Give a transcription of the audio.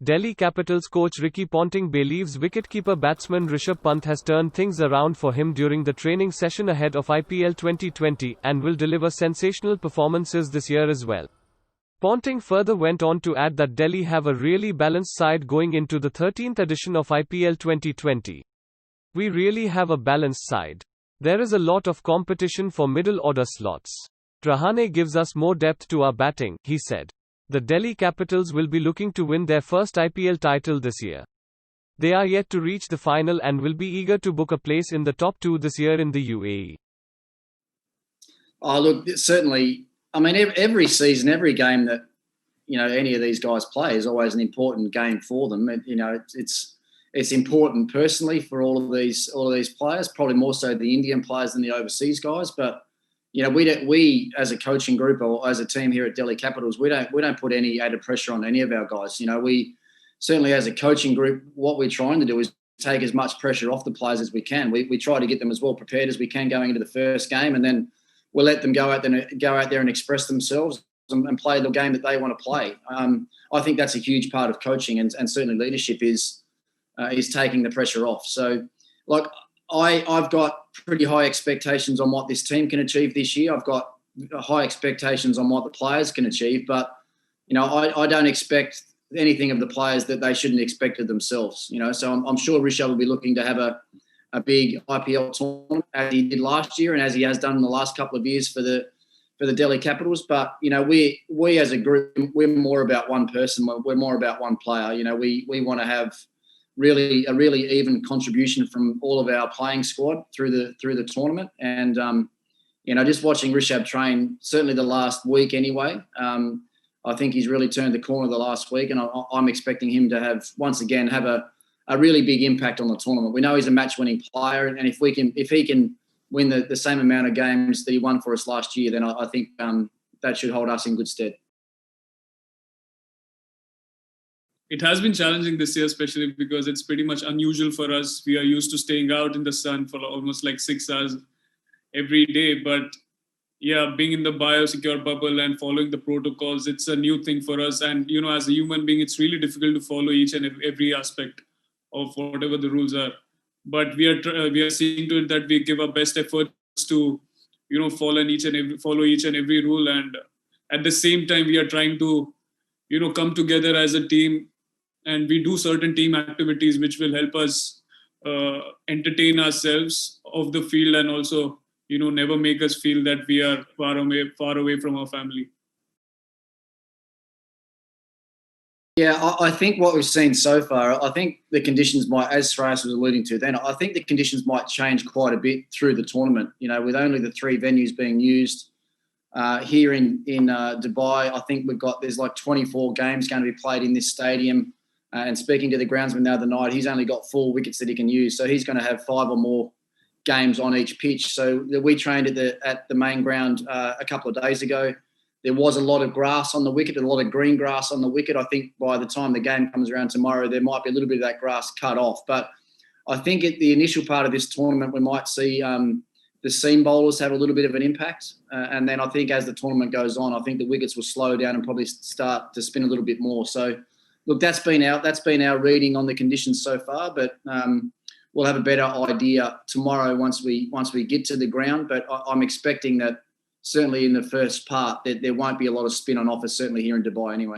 Delhi Capitals coach Ricky Ponting believes wicketkeeper batsman Rishabh Pant has turned things around for him during the training session ahead of IPL 2020 and will deliver sensational performances this year as well. Ponting further went on to add that Delhi have a really balanced side going into the 13th edition of IPL 2020. We really have a balanced side. There is a lot of competition for middle order slots. Rahane gives us more depth to our batting, he said. The Delhi Capitals will be looking to win their first IPL title this year. They are yet to reach the final and will be eager to book a place in the top 2 this year in the UAE. Oh, look, certainly. I mean, every season, every game that any of these guys play is always an important game for them. It's important personally for all of these players, probably more so the Indian players than the overseas guys. But we as a coaching group or as a team here at Delhi Capitals, we don't put any added pressure on any of our guys. We certainly as a coaching group, what we're trying to do is take as much pressure off the players as we can. We try to get them as well prepared as we can going into the first game, and then we'll let them go out there and express themselves and play the game that they want to play. I think that's a huge part of coaching, and certainly leadership is taking the pressure off. So, I've got pretty high expectations on what this team can achieve this year. I've got high expectations on what the players can achieve, but I don't expect anything of the players that they shouldn't expect of themselves. So I'm sure Rishabh will be looking to have a big IPL tournament as he did last year and as he has done in the last couple of years for the Delhi Capitals. But we as a group, we're more about one person. We're more about one player. We want to have a really even contribution from all of our playing squad through the tournament. And just watching Rishabh train, certainly the last week anyway, I think he's really turned the corner the last week, and I'm expecting him to have a really big impact on the tournament. We know he's a match-winning player, and if he can win the same amount of games that he won for us last year, then I think that should hold us in good stead. It has been challenging this year, especially because it's pretty much unusual for us. We are used to staying out in the sun for almost 6 hours every day. But yeah, being in the biosecure bubble and following the protocols, it's a new thing for us. And, as a human being, it's really difficult to follow each and every aspect of whatever the rules are. But we are seeing to it that we give our best efforts to, follow each and every rule. And at the same time, we are trying to, come together as a team. And we do certain team activities which will help us entertain ourselves off the field, and also, never make us feel that we are far away from our family. Yeah, I think what we've seen so far, I think the conditions might, as Shreyas was alluding to then, I think the conditions might change quite a bit through the tournament. With only the 3 venues being used here in Dubai, I think there's 24 games going to be played in this stadium. And speaking to the groundsman the other night, he's only got 4 wickets that he can use. So he's going to have 5 or more games on each pitch. So we trained at the main ground a couple of days ago. There was a lot of grass on the wicket, a lot of green grass on the wicket. I think by the time the game comes around tomorrow, there might be a little bit of that grass cut off. But I think at the initial part of this tournament, we might see the seam bowlers have a little bit of an impact. And then I think as the tournament goes on, I think the wickets will slow down and probably start to spin a little bit more. So, look, that's been our reading on the conditions so far, but we'll have a better idea tomorrow once we get to the ground. But I'm expecting that certainly in the first part that there won't be a lot of spin on offer, certainly here in Dubai anyway.